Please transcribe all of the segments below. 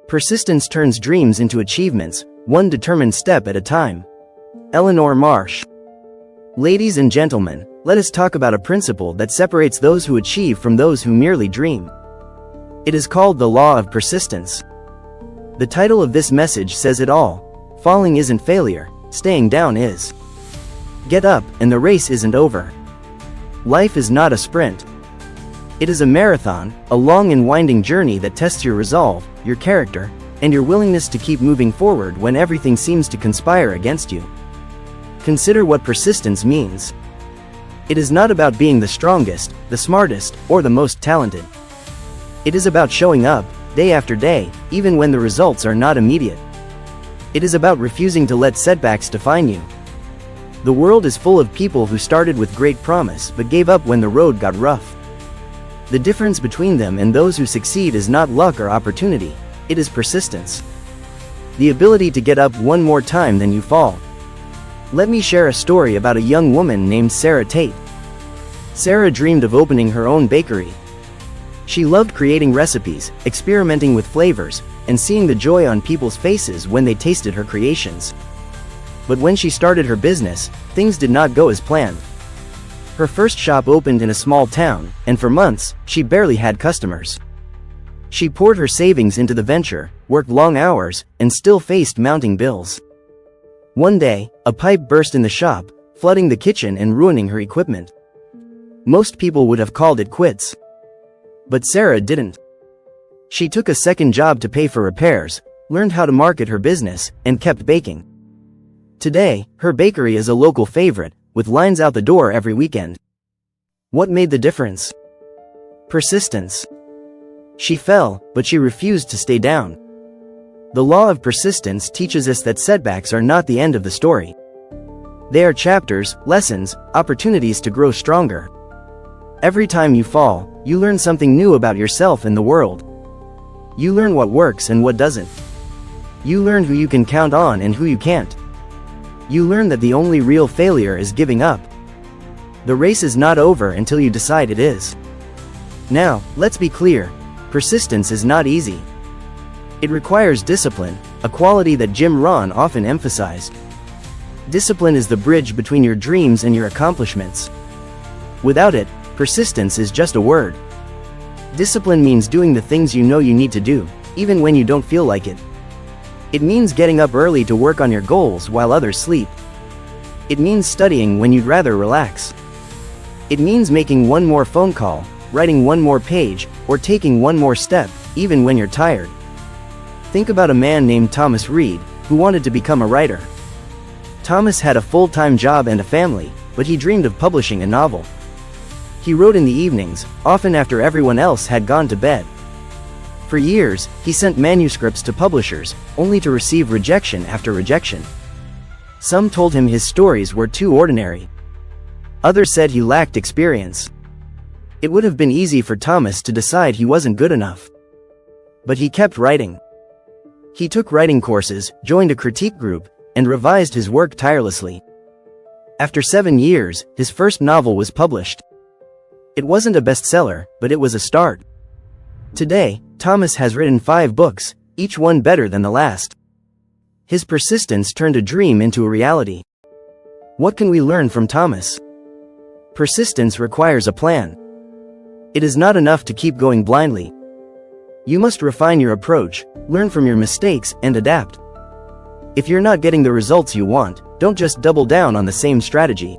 Persistence turns dreams into achievements, one determined step at a time. Eleanor Marsh. Ladies and gentlemen, let us talk about a principle that separates those who achieve from those who merely dream. It is called the law of persistence. The title of this message says it all. Falling isn't failure, staying down is. Get up, and the race isn't over. Life is not a sprint. It is a marathon, a long and winding journey that tests your resolve, your character, and your willingness to keep moving forward when everything seems to conspire against you. Consider what persistence means. It is not about being the strongest, the smartest, or the most talented. It is about showing up, day after day, even when the results are not immediate. It is about refusing to let setbacks define you. The world is full of people who started with great promise but gave up when the road got rough. The difference between them and those who succeed is not luck or opportunity, it is persistence. The ability to get up one more time than you fall. Let me share a story about a young woman named Sarah Tate. Sarah dreamed of opening her own bakery. She loved creating recipes, experimenting with flavors, and seeing the joy on people's faces when they tasted her creations. But when she started her business, things did not go as planned. Her first shop opened in a small town, and for months, she barely had customers. She poured her savings into the venture, worked long hours, and still faced mounting bills. One day, a pipe burst in the shop, flooding the kitchen and ruining her equipment. Most people would have called it quits. But Sarah didn't. She took a second job to pay for repairs, learned how to market her business, and kept baking. Today, her bakery is a local favorite, with lines out the door every weekend. What made the difference? Persistence. She fell, but she refused to stay down. The law of persistence teaches us that setbacks are not the end of the story. They are chapters, lessons, opportunities to grow stronger. Every time you fall, you learn something new about yourself and the world. You learn what works and what doesn't. You learn who you can count on and who you can't. You learn that the only real failure is giving up. The race is not over until you decide it is. Now, let's be clear. Persistence is not easy. It requires discipline, a quality that Jim Rohn often emphasized. Discipline is the bridge between your dreams and your accomplishments. Without it, persistence is just a word. Discipline means doing the things you know you need to do, even when you don't feel like it. It means getting up early to work on your goals while others sleep. It means studying when you'd rather relax. It means making one more phone call, writing one more page, or taking one more step, even when you're tired. Think about a man named Thomas Reed, who wanted to become a writer. Thomas had a full-time job and a family, but he dreamed of publishing a novel. He wrote in the evenings, often after everyone else had gone to bed. For years, he sent manuscripts to publishers, only to receive rejection after rejection. Some told him his stories were too ordinary. Others said he lacked experience. It would have been easy for Thomas to decide he wasn't good enough. But he kept writing. He took writing courses, joined a critique group, and revised his work tirelessly. After 7 years, his first novel was published. It wasn't a bestseller, but it was a start. Today, Thomas has written 5 books, each one better than the last. His persistence turned a dream into a reality. What can we learn from Thomas? Persistence requires a plan. It is not enough to keep going blindly. You must refine your approach, learn from your mistakes, and adapt. If you're not getting the results you want, don't just double down on the same strategy.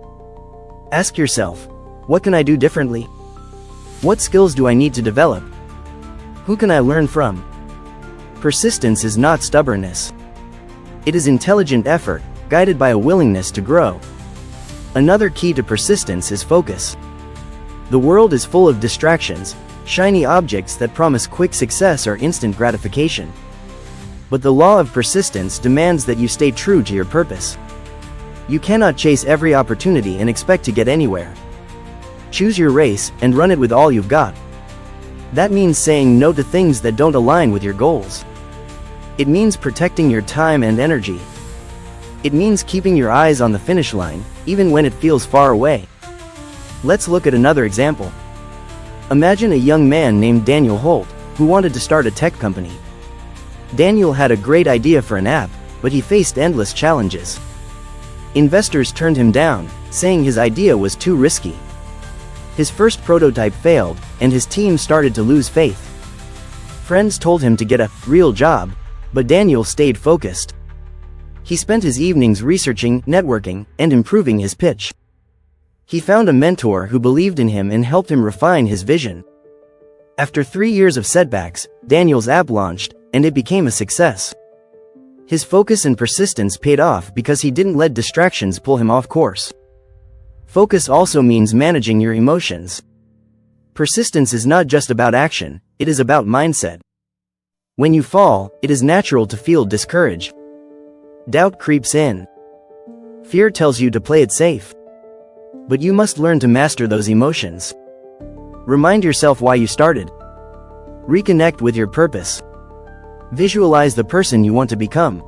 Ask yourself, what can I do differently? What skills do I need to develop? Who can I learn from? Persistence is not stubbornness. It is intelligent effort, guided by a willingness to grow. Another key to persistence is focus. The world is full of distractions, shiny objects that promise quick success or instant gratification. But the law of persistence demands that you stay true to your purpose. You cannot chase every opportunity and expect to get anywhere. Choose your race and run it with all you've got. That means saying no to things that don't align with your goals. It means protecting your time and energy. It means keeping your eyes on the finish line, even when it feels far away. Let's look at another example. Imagine a young man named Daniel Holt, who wanted to start a tech company. Daniel had a great idea for an app, but he faced endless challenges. Investors turned him down, saying his idea was too risky. His first prototype failed, and his team started to lose faith. Friends told him to get a real job, but Daniel stayed focused. He spent his evenings researching, networking, and improving his pitch. He found a mentor who believed in him and helped him refine his vision. After 3 years of setbacks, Daniel's app launched, and it became a success. His focus and persistence paid off because he didn't let distractions pull him off course. Focus also means managing your emotions. Persistence is not just about action, it is about mindset. When you fall, it is natural to feel discouraged. Doubt creeps in. Fear tells you to play it safe. But you must learn to master those emotions. Remind yourself why you started. Reconnect with your purpose. Visualize the person you want to become.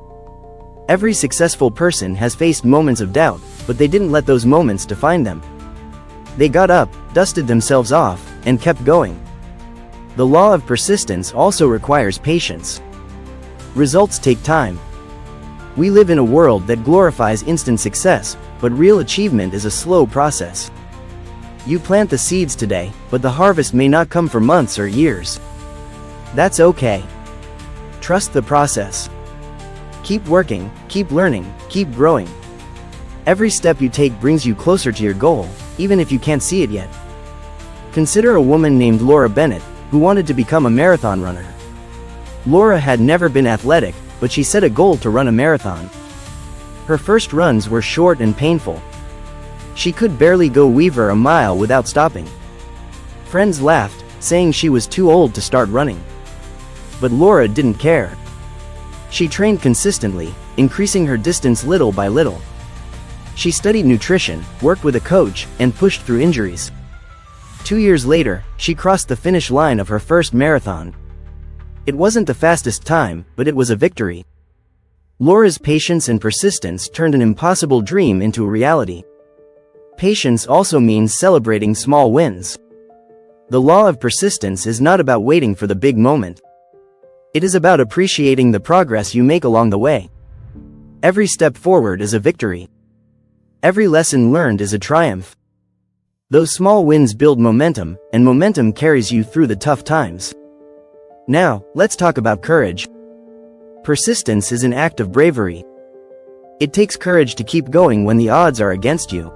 Every successful person has faced moments of doubt, but they didn't let those moments define them. They got up, dusted themselves off, and kept going. The law of persistence also requires patience. Results take time. We live in a world that glorifies instant success, but real achievement is a slow process. You plant the seeds today, but the harvest may not come for months or years. That's okay. Trust the process. Keep working, keep learning, keep growing. Every step you take brings you closer to your goal, even if you can't see it yet. Consider a woman named Laura Bennett, who wanted to become a marathon runner. Laura had never been athletic, but she set a goal to run a marathon. Her first runs were short and painful. She could barely go a mile without stopping. Friends laughed, saying she was too old to start running. But Laura didn't care. She trained consistently, increasing her distance little by little. She studied nutrition, worked with a coach, and pushed through injuries. 2 years later, she crossed the finish line of her first marathon. It wasn't the fastest time, but it was a victory. Laura's patience and persistence turned an impossible dream into a reality. Patience also means celebrating small wins. The law of persistence is not about waiting for the big moment. It is about appreciating the progress you make along the way. Every step forward is a victory. Every lesson learned is a triumph. Those small wins build momentum, and momentum carries you through the tough times. Now, let's talk about courage. Persistence is an act of bravery. It takes courage to keep going when the odds are against you.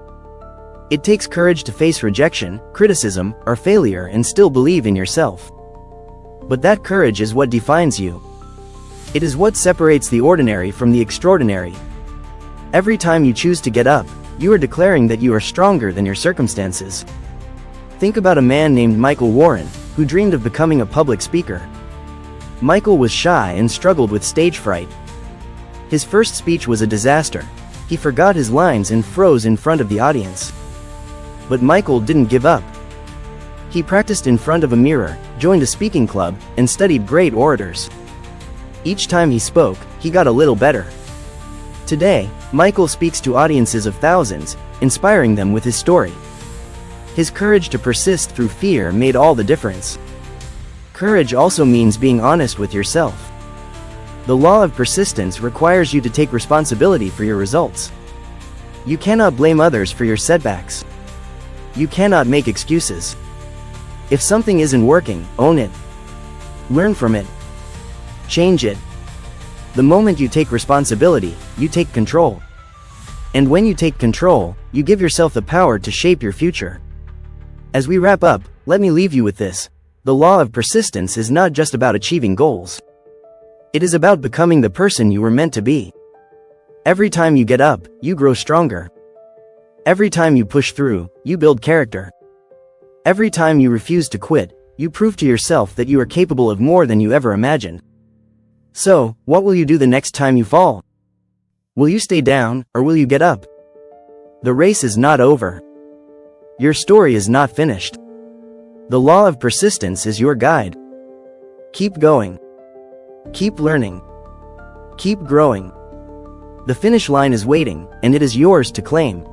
It takes courage to face rejection, criticism, or failure and still believe in yourself. But that courage is what defines you. It is what separates the ordinary from the extraordinary. Every time you choose to get up, you are declaring that you are stronger than your circumstances. Think about a man named Michael Warren, who dreamed of becoming a public speaker. Michael was shy and struggled with stage fright. His first speech was a disaster. He forgot his lines and froze in front of the audience. But Michael didn't give up. He practiced in front of a mirror, joined a speaking club, and studied great orators. Each time he spoke, he got a little better. Today, Michael speaks to audiences of thousands, inspiring them with his story. His courage to persist through fear made all the difference. Courage also means being honest with yourself. The law of persistence requires you to take responsibility for your results. You cannot blame others for your setbacks. You cannot make excuses. If something isn't working, own it. Learn from it. Change it. The moment you take responsibility, you take control. And when you take control, you give yourself the power to shape your future. As we wrap up, let me leave you with this. The law of persistence is not just about achieving goals. It is about becoming the person you were meant to be. Every time you get up, you grow stronger. Every time you push through, you build character. Every time you refuse to quit, you prove to yourself that you are capable of more than you ever imagined. So, what will you do the next time you fall? Will you stay down, or will you get up? The race is not over. Your story is not finished. The law of persistence is your guide. Keep going. Keep learning. Keep growing. The finish line is waiting, and it is yours to claim.